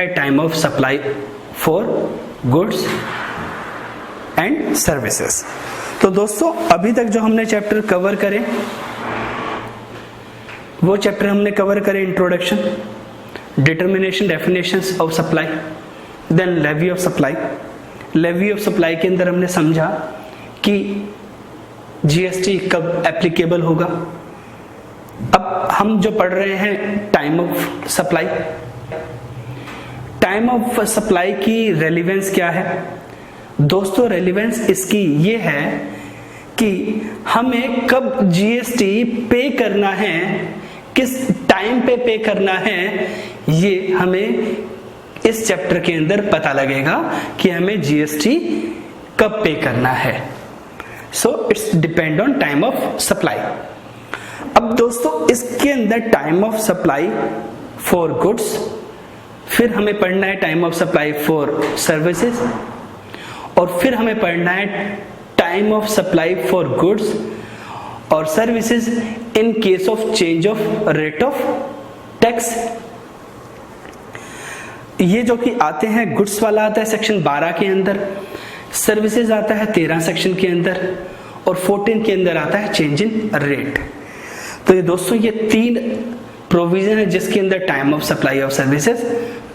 है time of supply for goods and services. तो दोस्तों अभी तक जो हमने चैप्टर कवर करे वो चैप्टर हमने कवर करे introduction, determination, definitions of supply, then levy of supply. Levy of supply के अंदर हमने समझा कि जीएसटी कब एप्लीकेबल होगा। अब हम जो पढ़ रहे हैं time of supply. Time of supply की रेलिवेंस क्या है दोस्तों? रेलिवेंस इसकी ये है कि हमें कब जीएसटी पे करना है, किस टाइम पे करना है, ये हमें इस चैप्टर के अंदर पता लगेगा कि हमें जीएसटी कब पे करना है। So it's depend on time of supply. अब दोस्तों इसके अंदर time of supply for goods, फिर हमें पढ़ना है time of supply for services, और फिर हमें पढ़ना है time of supply for goods और services in case of change of rate of tax. ये जो कि आते हैं, गुड्स वाला आता है सेक्शन 12 के अंदर, सर्विसेज आता है 13 सेक्शन के अंदर, और 14 के अंदर आता है चेंज इन रेट। तो ये दोस्तों ये 3 प्रोविजन है जिसके अंदर time of supply of services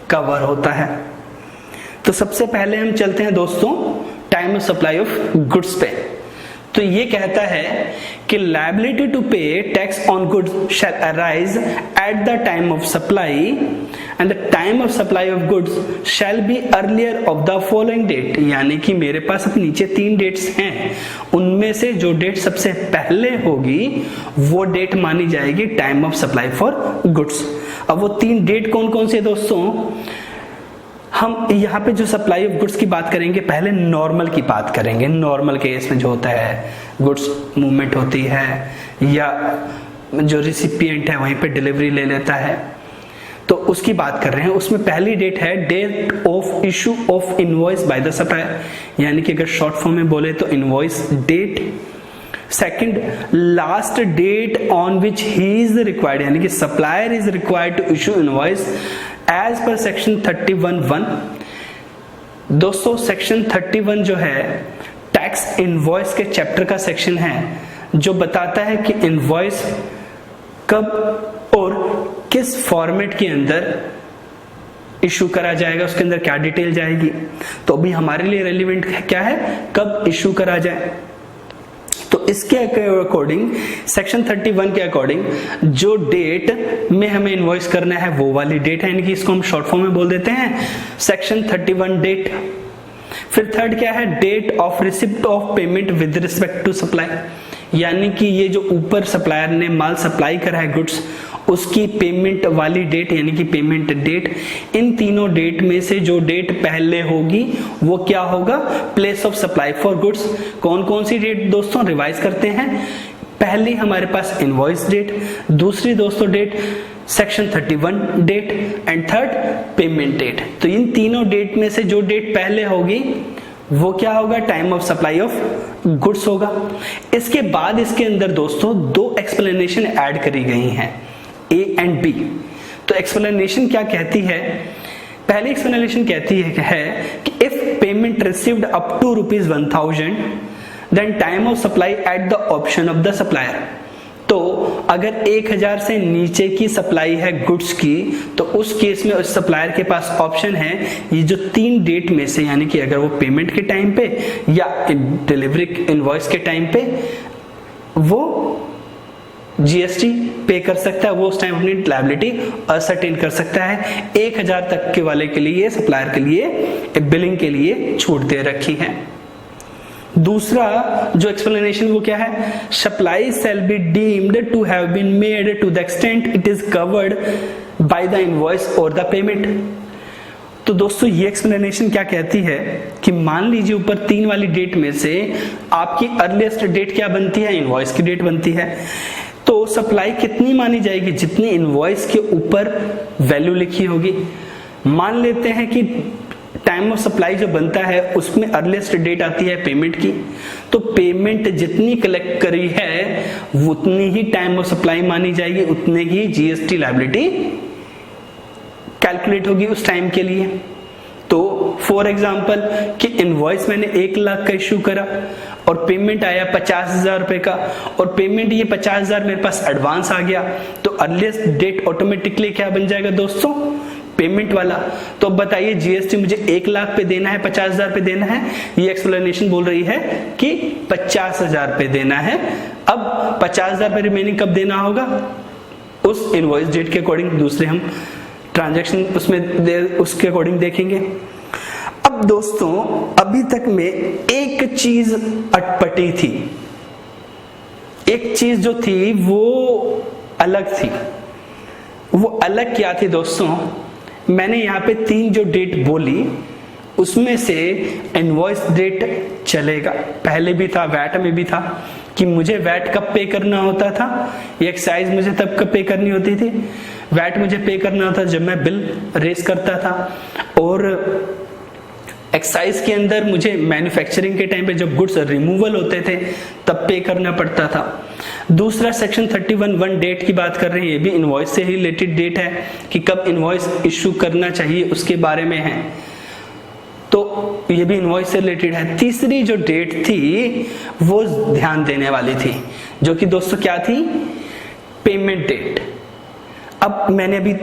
cover होता है। तो सबसे पहले हम चलते हैं दोस्तों time of supply of goods पे। तो ये कहता है कि liability to pay tax on goods shall arise at the time of supply and the time of supply of goods shall be earlier of the following date. यानी कि मेरे पास अब नीचे 3 डेट्स हैं, उनमें से जो डेट सबसे पहले होगी वो डेट मानी जाएगी time of supply for goods. अब वो 3 डेट कौन कौन से दोस्तों? हम यहाँ पे जो सप्लाई ऑफ गुड्स की बात करेंगे, पहले नॉर्मल की बात करेंगे। नॉर्मल केस में जो होता है गुड्स मूवमेंट होती है या जो रिसिपिएंट है वहीं पे डिलीवरी ले लेता है, तो उसकी बात कर रहे हैं। उसमें पहली डेट है date of issue of invoice by the supplier, यानी कि अगर शॉर्ट फॉर्म में बोले तो invoice date. Second, last date on which he is required, यानी कि supplier is required to issue invoice as per section 31(1). दोस्तों सेक्शन 31 जो है टैक्स इनवॉइस के चैप्टर का सेक्शन है जो बताता है कि इनवॉइस कब और किस फॉर्मेट के अंदर इशू करा जाएगा, उसके अंदर क्या डिटेल जाएगी। तो अभी हमारे लिए रेलिवेंट क्या है, कब इशू करा जाए। तो इसके अकॉर्डिंग सेक्शन 31 के अकॉर्डिंग जो डेट में हमें इनवॉइस करना है वो वाली डेट है, यानी कि इसको हम शॉर्ट फॉर्म में बोल देते हैं सेक्शन 31 डेट। फिर थर्ड क्या है, date of receipt of payment with respect to supply, यानी कि ये जो ऊपर सप्लायर ने माल सप्लाई करा है गुड्स, उसकी पेमेंट वाली डेट यानी कि पेमेंट डेट। इन तीनों डेट में से जो डेट पहले होगी वो क्या होगा, place of supply for goods. कौन कौन सी डेट दोस्तों रिवाइज करते हैं? पहली हमारे पास इनवॉइस डेट, दूसरी दोस्तों date section 31 date, and third payment date. तो इन तीनों डेट में से जो डेट पहले होगी वो क्या होगा, time of supply of goods होगा। इसके बाद इसके अंदर दोस्तों 2 एक्सप्लेनेशन ऐड करी गई हैं, A एंड B। तो एक्सप्लेनेशन क्या कहती है? पहली एक्सप्लेनेशन कहती है कि if payment received up to ₹1000 then time of supply at the option of the supplier. तो अगर 1000 से नीचे की सप्लाई है गुड्स की, तो उस केस में उस सप्लायर के पास ऑप्शन है ये जो 3 डेट में से, यानी कि अगर वो पेमेंट के टाइम पे या डिलीवरी इनवॉइस के टाइम पे वो जीएसटी पे कर सकता है, वो उस टाइम अपनी लायबिलिटी असर्टेन कर सकता है। 1000 तक के वाले के लिए सप्लायर के लिए बिलिंग के लिए छूट दे रखी है। दूसरा जो एक्सप्लेनेशन वो क्या है, supply shall be deemed to have been made to the extent it is covered by the invoice और द पेमेंट। तो दोस्तों ये एक्सप्लेनेशन क्या कहती है कि मान लीजिए ऊपर 3 वाली डेट में से आपकी अर्लीस्ट डेट क्या बनती है, इनवॉइस की डेट बनती है। तो सप्लाई कितनी मानी जाएगी, जितनी इनवॉइस के ऊपर वैल्यू लिखी होगी। मान लेते हैं कि टाइम ऑफ सप्लाई जो बनता है उसमें अर्लीस्ट डेट आती है पेमेंट की, तो पेमेंट जितनी कलेक्ट करी है उतनी ही टाइम ऑफ सप्लाई मानी जाएगी, उतने ही जीएसटी लायबिलिटी कैलकुलेट होगी उस टाइम के लिए। तो फॉर एग्जाम्पल कि इनवॉइस मैंने 1 लाख का इशू करा और पेमेंट आया 50,000 रुपए का, और पेमेंट ये 50,000 मेरे पास एडवांस आ गया, तो अर्लीस्ट डेट ऑटोमेटिकली क्या बन जाएगा दोस्तों, पेमेंट वाला। तो अब बताइए जीएसटी मुझे 1 लाख पे देना है, 50,000 पे देना है, ये एक्सप्लेनेशन बोल रही है कि 50,000 पे देना है। अब 50,000 पे रिमेनिंग कब देना होगा, उस इनवॉइस डेट के अकॉर्डिंग, दूसरे हम ट्रांजैक्शन उसके अकॉर्डिंग देखेंगे। अब दोस्तों अभी तक में एक चीज अटपटी थी, एक चीज जो थी वो अलग थी। वो अलग क्या थी दोस्तों, मैंने यहाँ पे 3 जो डेट बोली उसमें से इनवॉइस डेट चलेगा, पहले भी था, वैट में भी था कि मुझे वैट कब पे करना होता था, ये एक्साइज मुझे तब कब पे करनी होती थी, वैट मुझे पे करना होता जब मैं बिल रेस करता था, और एक्साइज के अंदर मुझे मैन्युफैक्चरिंग के टाइम पे जब गुड्स रिमूवल होते थे तब पे करना पड़ता था। दूसरा सेक्शन 31(1) डेट की बात कर रहे हैं, ये भी इनवॉइस से ही रिलेटेड डेट है कि कब इनवॉइस इशू करना चाहिए उसके बारे में है, तो ये भी इनवॉइस से रिलेटेड है। तीसरी जो डेट थी वो ध्यान देने वाली थी, जो कि दोस्तों क्या थी, पेमेंट डेट। अब मैंने अभी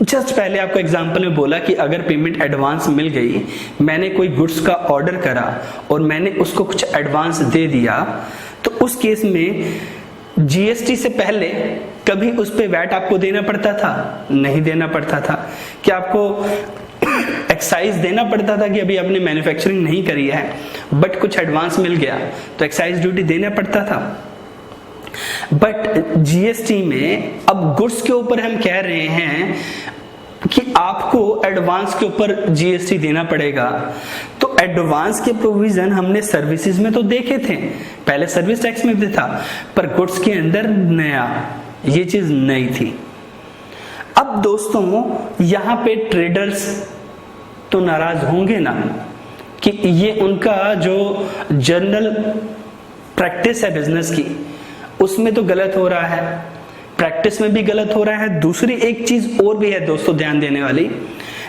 जस्ट पहले आपको एग्जांपल में बोला कि अगर पेमेंट एडवांस मिल गई, मैंने कोई गुड्स का ऑर्डर करा और मैंने उसको कुछ एडवांस दे दिया, तो उस केस में जीएसटी से पहले कभी उस पे वैट आपको देना पड़ता था, नहीं देना पड़ता था। क्या आपको एक्साइज देना पड़ता था कि अभी आपने मैन्युफैक्चरिंग नहीं करी है बट कुछ एडवांस मिल गया तो एक्साइज ड्यूटी देना पड़ता था। बट जीएसटी में अब गुड्स के ऊपर हम कह रहे हैं कि आपको एडवांस के ऊपर जीएसटी देना पड़ेगा। तो एडवांस के प्रोविजन हमने सर्विसेज में तो देखे थे, पहले सर्विस टैक्स में भी था, पर गुड्स के अंदर नया, ये चीज नई थी। अब दोस्तों यहां पे ट्रेडर्स तो नाराज होंगे ना कि ये उनका जो जनरल प्रैक्टिस है बिजनेस की उसमें तो गलत हो रहा है, प्रैक्टिस में भी गलत हो रहा है। दूसरी एक चीज और भी है दोस्तों ध्यान देने वाली,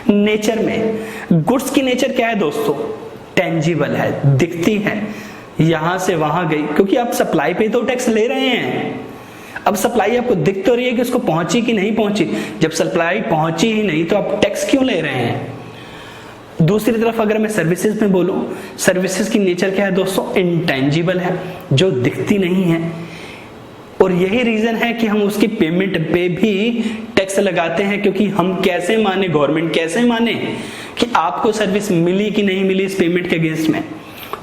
नेचर में गुड्स की नेचर क्या है दोस्तों, टेंजिबल है, दिखती है, यहां से वहां गई, क्योंकि आप सप्लाई पे तो टैक्स ले रहे हैं। अब सप्लाई आपको दिख तो रही है कि उसको पहुंची कि नहीं पहुंची, जब सप्लाई पहुंची ही नहीं तो आप टैक्स क्यों ले रहे हैं। दूसरी तरफ अगर मैं सर्विसेज में बोलूं, सर्विसेज की नेचर क्या है दोस्तों, इंटेंजिबल है, जो दिखती नहीं है, और यही रीजन है कि हम उसकी पेमेंट पे भी टैक्स लगाते हैं, क्योंकि हम कैसे माने, गवर्नमेंट कैसे माने कि आपको सर्विस मिली कि नहीं मिली इस पेमेंट के अगेंस्ट में।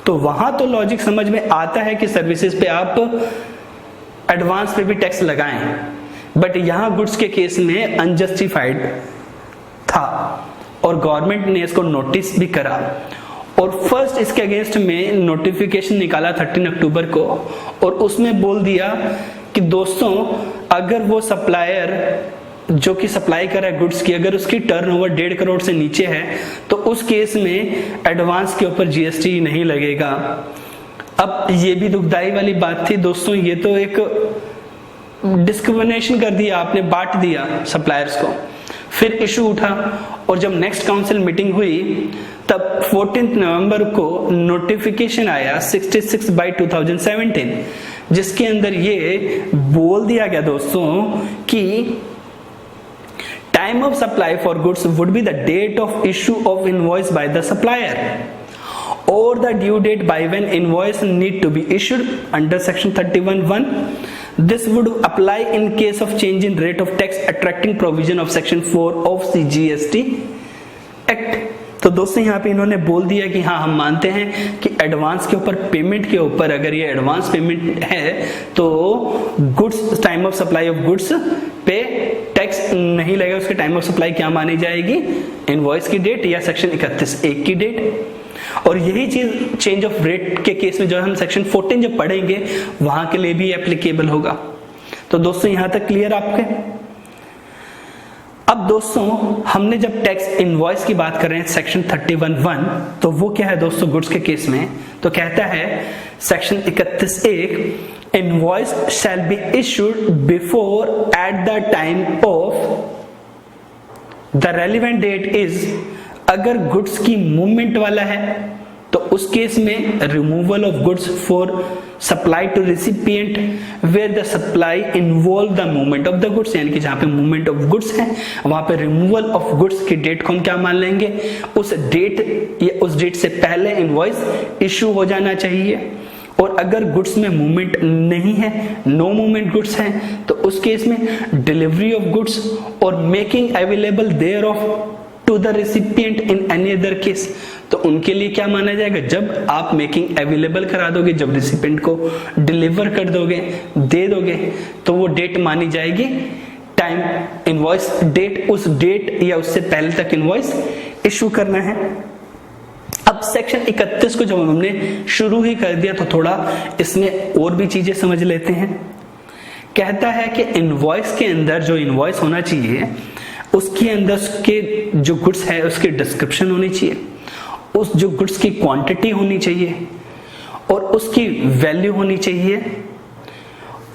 तो वहां तो लॉजिक समझ में आता है कि सर्विसेज पे आप एडवांस पे भी टैक्स लगाएं, बट यहां गुड्स के केस में अनजस्टिफाइड था और गवर्नमेंट ने इसको नोटिस भी करा, और फर्स्ट इसके अगेंस्ट में नोटिफिकेशन निकाला 13 अक्टूबर को, और उसमें बोल दिया कि दोस्तों अगर वो सप्लायर जो कि सप्लाई कर रहा है गुड्स की, अगर उसकी टर्नओवर 1.5 करोड़ से नीचे है तो उस केस में एडवांस के ऊपर जीएसटी नहीं लगेगा। अब ये भी दुखदाई वाली बात थी दोस्तों, ये तो एक डिस्क्रिमिनेशन कर दिया आपने, बांट दिया सप्लायर्स को। फिर इशू उठा और जब नेक्स्ट काउंसिल मीटिंग हुई तब 14 नवंबर को नोटिफिकेशन आया 66/2017, जिसके अंदर ये बोल दिया गया दोस्तों कि time of supply for goods would be the date of issue of invoice by the supplier or the due date by when invoice need to be issued under section 31(1). This would apply in case of change in rate of tax attracting provision of section 4 of the GST Act। तो दोस्तों यहाँ पे इन्होंने बोल दिया कि हाँ हम मानते हैं कि एडवांस के ऊपर, पेमेंट के ऊपर, अगर ये एडवांस पेमेंट है तो goods, time of supply of goods पे टैक्स नहीं लगेगा। उसके टाइम ऑफ सप्लाई क्या मानी जाएगी, इनवॉइस की डेट या सेक्शन 31(1) की डेट। और यही चीज चेंज ऑफ रेट के केस में जो हम सेक्शन 14 जब पढ़ेंगे वहां के लिए भी एप्लीकेबल होगा। तो दोस्तों यहां तक क्लियर आपके। अब दोस्तों हमने जब टैक्स इनवॉइस की बात कर रहे हैं सेक्शन 31(1), तो वो क्या है दोस्तों गुड्स के केस में, तो कहता है section 31(1), invoice shall be issued before at the time of the relevant date is, अगर गुड्स की मूवमेंट वाला है तो उस केस में removal of goods for supply to recipient where the supply involve the movement of the goods, यानी कि जहां पे मूवमेंट ऑफ गुड्स है वहां पे रिमूवल ऑफ गुड्स की डेट को हम क्या मान लेंगे, उस डेट या उस डेट से पहले इनवॉइस इशू हो जाना चाहिए। और अगर गुड्स में मूवमेंट नहीं है, नो मूवमेंट गुड्स है, तो उस केस में डिलीवरी ऑफ गुड्स और making available thereof to the recipient in any other case, तो उनके लिए क्या माना जाएगा, जब आप मेकिंग अवेलेबल करा दोगे, जब रिसिपिएंट को डिलीवर कर दोगे, दे दोगे, तो वो डेट मानी जाएगी टाइम इनवॉइस डेट, उस डेट या उससे पहले तक इनवॉइस इशू करना है। अब सेक्शन 31 को जब हमने शुरू ही कर दिया तो थोड़ा इसमें और भी चीजें समझ लेते हैं। कहता है कि इनवॉइस के अंदर जो इनवॉइस होना चाहिए उसके अंदर के जो गुड्स है उसकी डिस्क्रिप्शन होनी चाहिए, उस जो गुड्स की क्वांटिटी होनी चाहिए और उसकी वैल्यू होनी चाहिए,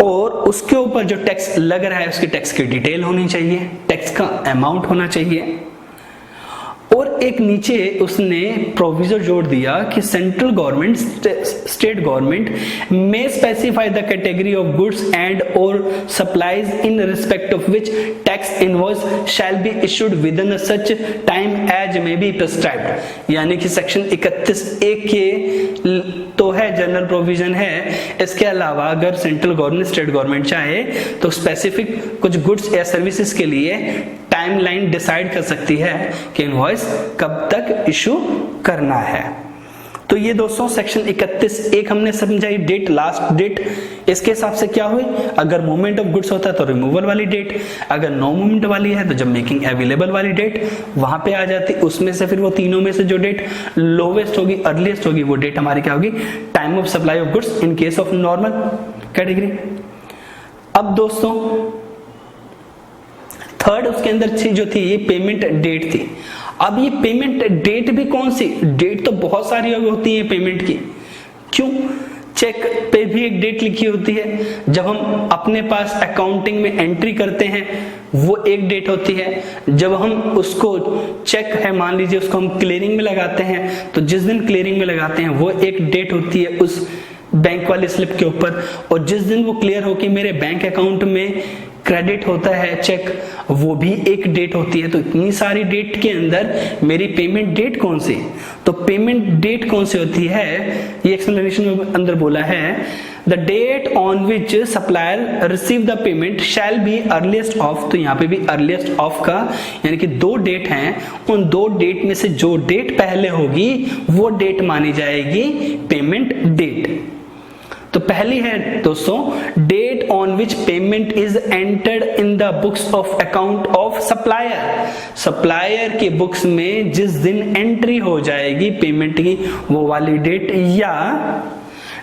और उसके ऊपर जो टैक्स लग रहा है उसकी टैक्स की डिटेल होनी चाहिए, टैक्स का अमाउंट होना चाहिए। और एक नीचे उसने प्रोविजन जोड़ दिया कि central government, state government may specify the category of goods and और supplies in respect of which tax invoice shall be issued within such time as may be prescribed, यानी कि सेक्शन 31A के तो है general provision है, इसके अलावा अगर सेंट्रल गवर्नमेंट, स्टेट गवर्नमेंट चाहे तो स्पेसिफिक कुछ गुड्स या सर्विसेज के लिए टाइमलाइन डिसाइड कर सकती है कि इनवॉइस कब तक इशू करना है। तो ये दोस्तों सेक्शन 31 हमने समझाई, डेट, लास्ट डेट, इसके हिसाब से क्या हुई, अगर मूवमेंट ऑफ गुड्स होता है तो रिमूवल वाली डेट, अगर नो मूवमेंट वाली है तो जब मेकिंग अवेलेबल वाली डेट वहां पे आ जाती, उसमें से फिर वो तीनों में से जो डेट लोवेस्ट होगी, अर्लीस्ट होगी, वो डेट हमारी क्या होगी, time of supply of goods in case of normal category. अब दोस्तों थर्ड उसके अंदर जो थी ये पेमेंट डेट थी। अब ये पेमेंट डेट भी कौन सी, डेट तो बहुत सारी होती है पेमेंट की, क्यों, चेक पे भी एक डेट लिखी होती है, जब हम अपने पास अकाउंटिंग में एंट्री करते हैं वो एक डेट होती है, जब हम उसको चेक है मान लीजिए उसको हम क्लियरिंग में लगाते हैं तो जिस दिन क्लियरिंग में लगाते हैं वो एक डेट होती है उस बैंक वाले स्लिप के ऊपर, और जिस दिन वो क्लियर होके मेरे बैंक अकाउंट में क्रेडिट होता है चेक, वो भी एक डेट होती है। तो इतनी सारी डेट के अंदर मेरी पेमेंट डेट कौन सी, तो पेमेंट डेट कौन सी होती है, ये एक्सप्लेनेशन में अंदर बोला है, the date on which supplier receive the payment shall be earliest of, तो यहाँ पे भी अर्लीस्ट ऑफ का यानी कि दो डेट हैं, उन दो डेट में से जो डेट पहले होगी वो डेट मानी जाएगी पेमेंट डेट। तो पहली है दोस्तों date on which payment is entered in the books of account of supplier, supplier के बुक्स में जिस दिन एंट्री हो जाएगी पेमेंट की वो वाली डेट, या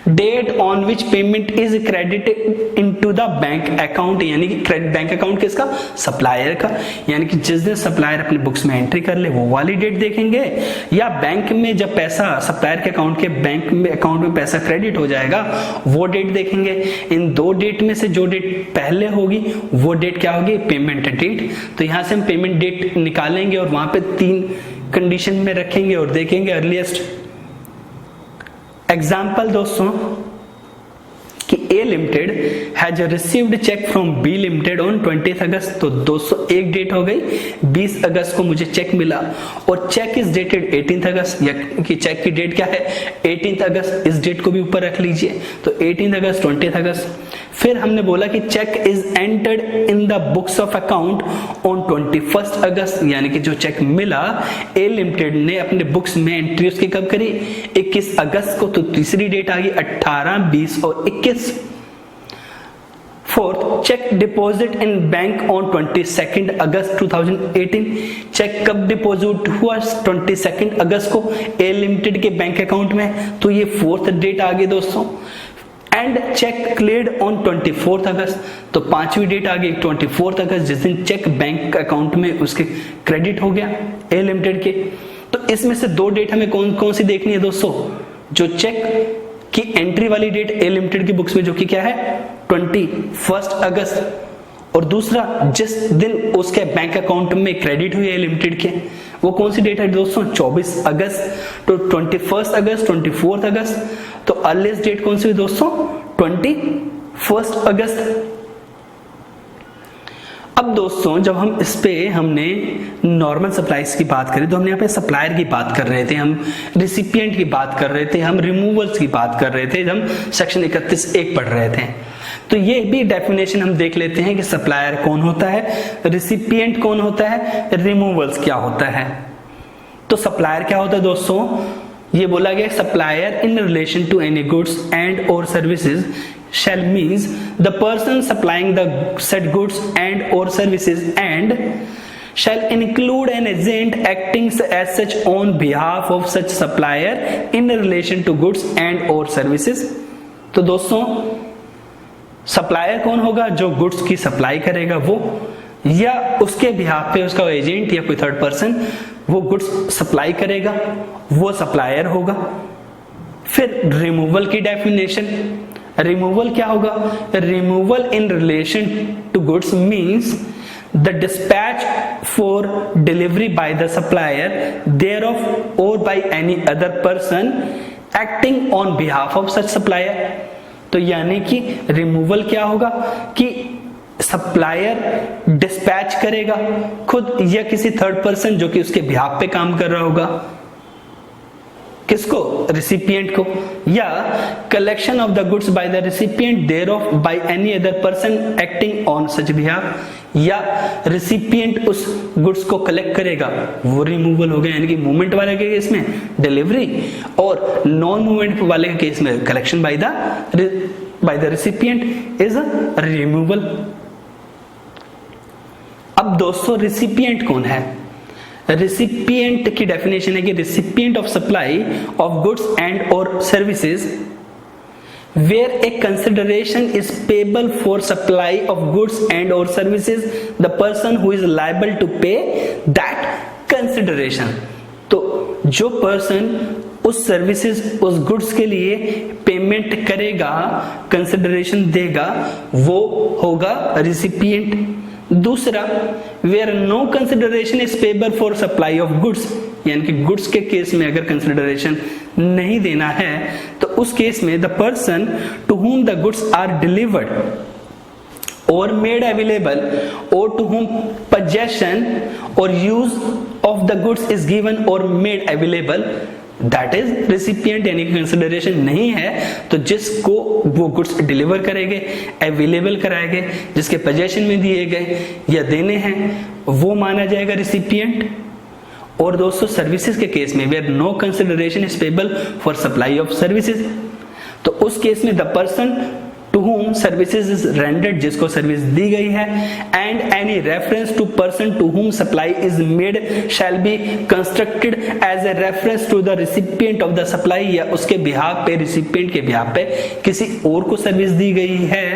date on which payment is credited into the bank account, यानी कि क्रेडिट बैंक अकाउंट किसका, सप्लायर का, यानी कि जिस दिन सप्लायर अपने बुक्स में एंट्री कर ले वो वाली डेट देखेंगे, या बैंक में जब पैसा सप्लायर के अकाउंट के बैंक में अकाउंट में पैसा क्रेडिट हो जाएगा वो डेट देखेंगे। इन दो डेट में से जो डेट पहले होगी वो डेट क्या होगी, पेमेंट डेट। तो यहां से हम पेमेंट डेट निकालेंगे और वहां पे 3 कंडीशन में रखेंगे और देखेंगे अर्लीस्ट। एग्जाम्पल दोस्तों कि A limited has received cheque from B limited on 20 August, तो दोस्तों एक डेट हो गई, 20 अगस्त को मुझे चेक मिला और चेक इज डेटेड 18 अगस्त, या कि चेक की डेट क्या है 18 अगस्त, इस डेट को भी ऊपर रख लीजिए, तो 18 अगस्त 20 अगस्त। फिर हमने बोला कि cheque is entered in the books of account on 21 August, यानी कि जो चेक मिला A लिमिटेड ने अपने बुक्स में एंट्री उसकी कब करी 21 अगस्त को, तो तीसरी डेट आ गई 18, 20 और 21। Fourth, cheque deposit in bank on 22 August 2018, cheque कब डिपॉजिट हुआ 22 अगस्त को A लिमिटेड के बैंक अकाउंट में, तो ये फोर्थ डेट आ गई दोस्तों। And cheque cleared on 24 August, तो पांचवी डेट आ गई 24 अगस्त, जिस दिन चेक बैंक अकाउंट में उसके क्रेडिट हो गया A लिमिटेड के। तो इसमें से दो डेट हमें कौन कौन सी देखनी है दोस्तों, जो चेक की एंट्री वाली डेट A लिमिटेड की बुक्स में जो कि क्या है 21 अगस्त, और दूसरा जिस दिन उसके बैंक अकाउंट में क्रेडिट हुई है लिमिटेड के, वो कौन सी डेट है दोस्तों? 24 अगस्त। तो 21 अगस्त, 24 अगस्त, तो अर्लीस्ट डेट कौन सी हुई दोस्तों? 21 अगस्त। अब दोस्तों जब हम इस पे हमने नॉर्मल सप्लाईज की बात करें तो हमने यहाँ पे सप्लायर की बात कर रहे थे, हम रिसिपिएंट की बात कर रहे थे, हम रिमूवल्स की बात कर रहे थे जब हम सेक्शन 31(1) पढ़ रहे थे। तो ये भी डेफिनेशन हम देख लेते हैं कि सप्लायर कौन होता है, रिसिपिएंट कौन होता है, रिमूवल्स क्या होता है। तो सप्लायर क्या होता है दोस्तों? ये बोला गया supplier in relation to any goods and और services shall means the person supplying the said goods and or services and shall include an agent acting as such on behalf of such supplier in relation to goods and or services। तो दोस्तों supplier कौन होगा? जो goods की supply करेगा वो, या उसके बिहाफ पे उसका एजेंट या कोई थर्ड पर्सन वो गुड्स सप्लाई करेगा, वो सप्लायर होगा। फिर रिमूवल की डेफिनेशन, रिमूवल क्या होगा? Removal in relation to goods means the dispatch for delivery by the supplier thereof और by any other person acting on behalf of such supplier. तो यानी कि रिमूवल क्या होगा कि सप्लायर डिस्पैच करेगा खुद या किसी थर्ड पर्सन जो कि उसके बिहाफ पे काम कर रहा होगा, किसको? रिसिपिएंट को, या collection of the goods by the recipient thereof by any other person acting on such behalf, या रिसिपिएंट उस गुड्स को कलेक्ट करेगा, वो रिमूवल हो गया। यानी कि मूवमेंट वाले के केस में डिलीवरी और नॉन मूवमेंट वाले के केस में collection bye the recipient is a removal. अब दोस्तों रिसिपिएंट कौन है? रिसिपिएंट की डेफिनेशन है कि recipient of supply of goods and और services where a consideration is payable for supply of goods and और services the person who is liable to pay that consideration. तो जो पर्सन उस सर्विसेज उस goods के लिए पेमेंट करेगा, consideration देगा, वो होगा रिसिपिएंट। दूसरा where no consideration is payable for supply of goods, यानी कि गुड्स के केस में अगर कंसिडरेशन नहीं देना है तो उस केस में the person to whom the goods are delivered or made available or to whom possession or use of the goods is given or made available that is recipient. यानी कि कंसिडरेशन नहीं है तो जिसको वो गुड्स डिलीवर करेंगे, available कराएंगे, जिसके पोजेशन में दिए गए या देने हैं, वो माना जाएगा रिसिपिएंट। और दोस्तों सर्विसेज के केस में where no consideration is payable for supply of services, तो उस केस में the person to whom services is rendered, जिसको सर्विस दी गई है, and any reference to person to whom supply is made shall be constructed as a reference to the recipient of the supply, या उसके behalf पे, recipient के behalf पे किसी और को सर्विस दी गई है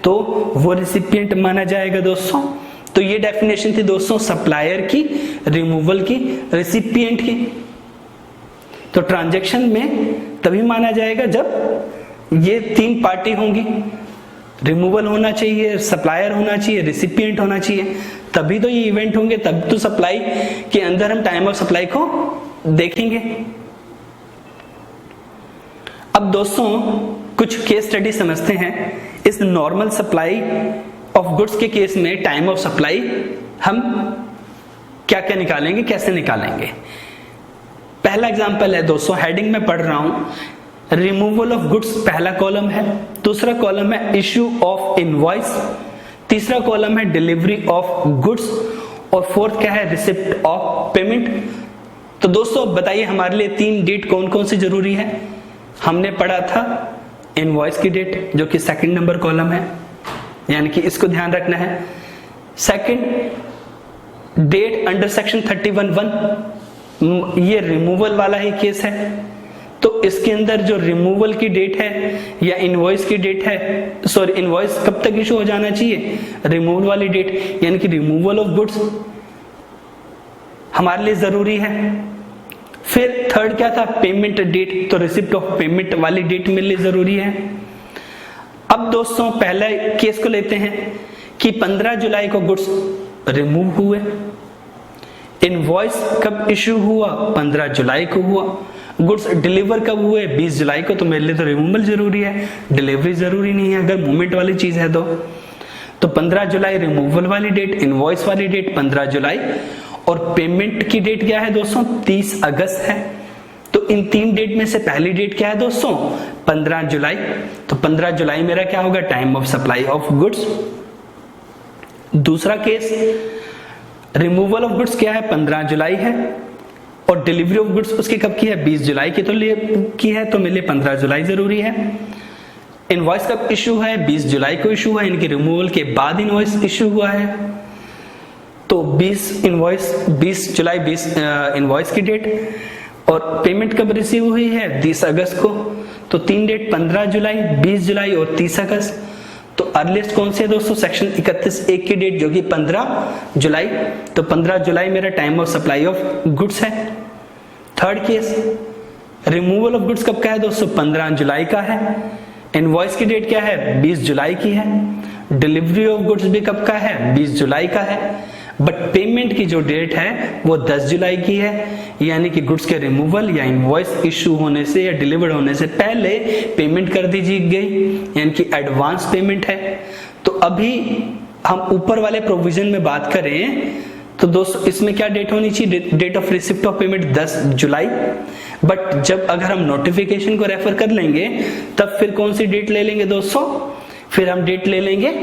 तो वो रिसिपिएंट माना जाएगा दोस्तों। तो ये डेफिनेशन थी दोस्तों सप्लायर की, रिमूवल की, रिसिपिएंट की। तो ट्रांजैक्शन में तभी माना जाएगा जब ये तीन पार्टी होंगी, रिमूवल होना चाहिए, सप्लायर होना चाहिए, रिसिपिएंट होना चाहिए, तभी तो ये इवेंट होंगे, तब तो सप्लाई के अंदर हम टाइम ऑफ सप्लाई को देखेंगे। अब दोस्तों कुछ केस स्टडी समझते हैं। इस नॉर्मल सप्लाई ऑफ गुड्स के केस में टाइम ऑफ सप्लाई हम क्या क्या निकालेंगे, कैसे निकालेंगे। पहला एग्जांपल है दोस्तों, हेडिंग में पढ़ रहा हूं, रिमूवल ऑफ गुड्स पहला कॉलम है, दूसरा कॉलम है इश्यू ऑफ इनवॉइस, तीसरा कॉलम है डिलीवरी ऑफ गुड्स और फोर्थ क्या है, रिसिप्ट ऑफ पेमेंट। तो दोस्तों बताइए हमारे लिए तीन डेट कौन कौन सी जरूरी है। हमने पढ़ा था इनवॉइस की डेट जो कि सेकंड नंबर कॉलम है, यानी कि इसको ध्यान रखना है। सेकंड डेट अंडर सेक्शन 31(1), ये रिमूवल वाला ही केस है, तो इसके अंदर जो रिमूवल की डेट है या इनवॉइस की डेट है, सॉरी इनवॉइस कब तक इशू हो जाना चाहिए, रिमूवल वाली डेट, यानी कि रिमूवल ऑफ गुड्स हमारे लिए जरूरी है। फिर थर्ड क्या था, पेमेंट डेट, तो रिसिप्ट ऑफ पेमेंट वाली डेट मेरे लिए जरूरी है। अब दोस्तों पहले केस को लेते हैं कि 15 जुलाई को गुड्स रिमूव हुए। इनवॉइस कब इशू हुआ? 15 जुलाई को हुआ। गुड्स डिलीवर कब हुए? 20 जुलाई को। तो मेरे लिए तो रिमूवल जरूरी है, डिलीवरी जरूरी नहीं है अगर मूवमेंट वाली चीज है तो 15 जुलाई रिमूवल वाली डेट, इनवॉइस वाली डेट 15 जुलाई, और पेमेंट की डेट क्या है दोस्तों? 30 अगस्त है। तो इन 3 डेट में से पहली डेट क्या है दोस्तों? 15 जुलाई। तो 15 जुलाई मेरा क्या होगा? Time of supply of goods. दूसरा केस, रिमूवल ऑफ गुड्स क्या है? 15 जुलाई है, और डिलीवरी ऑफ गुड्स उसकी कब की है? 20 जुलाई की की है, तो मेरे लिए 15 जुलाई जरूरी है। इनवॉइस कब इशू है? 20 जुलाई को इशू हुआ, इनके रिमूवल के बाद इनवॉइस इशू हुआ है। तो 20 जुलाई इनवॉइस की डेट, और पेमेंट कब रिसीव हुई है? 30 अगस्त को। तो 3 डेट 15 जुलाई, 20 जुलाई और 30 अगस्त। तो अर्लीस्ट कौन सी है दोस्तों? सेक्शन 31(1) की डेट जो कि 15 जुलाई। तो 15 जुलाई मेरा time of supply of goods है। Third case, removal of goods कब का है दोस्तों? 15 जुलाई का है। इनवॉइस की डेट क्या है? 20 जुलाई की है। डिलीवरी ऑफ गुड्स भी कब का है? 20 जुलाई का है। बट पेमेंट की जो डेट है वो 10 जुलाई की है, यानी कि गुड्स के रिमूवल या इनवॉइस इशू होने से या डिलीवर्ड होने से पहले पेमेंट कर दी गई, यानी कि एडवांस पेमेंट है। तो अभी हम ऊपर वाले प्रोविजन में बात करें तो दोस्तों इसमें क्या डेट होनी चाहिए? Date of receipt of payment 10 July. But जब अगर हम नोटिफिकेशन को रेफर कर लेंगे तब फिर कौन सी डेट ले लेंगे दोस्तों? फिर हम डेट ले लेंगे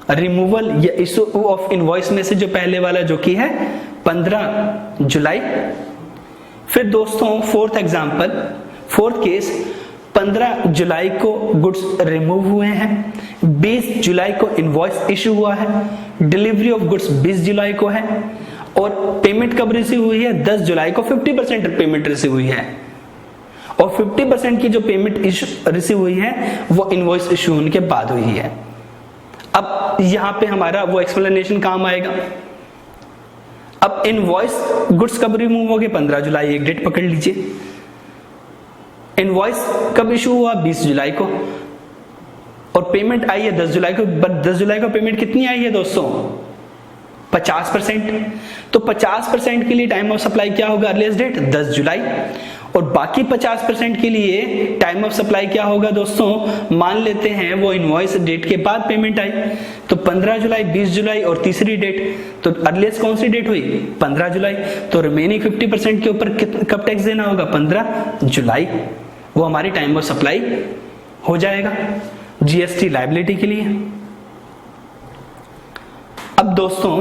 रिमूवल या इशू ऑफ इनवॉइस में से जो पहले वाला जो कि है 15 जुलाई। फिर दोस्तों फोर्थ केस, 15 जुलाई को गुड्स रिमूव हुए हैं, 20 जुलाई को इनवॉइस इशू हुआ है, डिलीवरी ऑफ गुड्स 20 जुलाई को है, और पेमेंट कब रिसीव हुई है? 10 जुलाई को 50% पेमेंट रिसीव हुई है, और 50% की जो पेमेंट रिसीव हुई है वो इनवॉइस इशू होने के बाद हुई है। अब यहां पे हमारा वो एक्सप्लेनेशन काम आएगा। अब इनवॉइस गुड्स कब रिमूव हो गए? 15 जुलाई, एक डेट पकड़ लीजिए। इनवॉइस कब इशू हुआ? 20 जुलाई को, और पेमेंट आई है 10 जुलाई को। बट 10 जुलाई को पेमेंट कितनी आई है दोस्तों? 50%। तो 50% के लिए टाइम ऑफ सप्लाई क्या होगा? अर्लीस्ट डेट 10 जुलाई, और बाकी 50% के लिए टाइम ऑफ सप्लाई क्या होगा दोस्तों? मान लेते हैं वो इनवॉइस डेट के बाद पेमेंट आई, तो 15 जुलाई, 20 जुलाई और तीसरी डेट, तो अर्लीस्ट कौन सी डेट हुई? 15 जुलाई। तो रिमेनिंग 50% के ऊपर कब टैक्स देना होगा? 15 जुलाई। वो हमारी टाइम ऑफ सप्लाई हो जाएगा जीएसटी लायबिलिटी के लिए। अब दोस्तों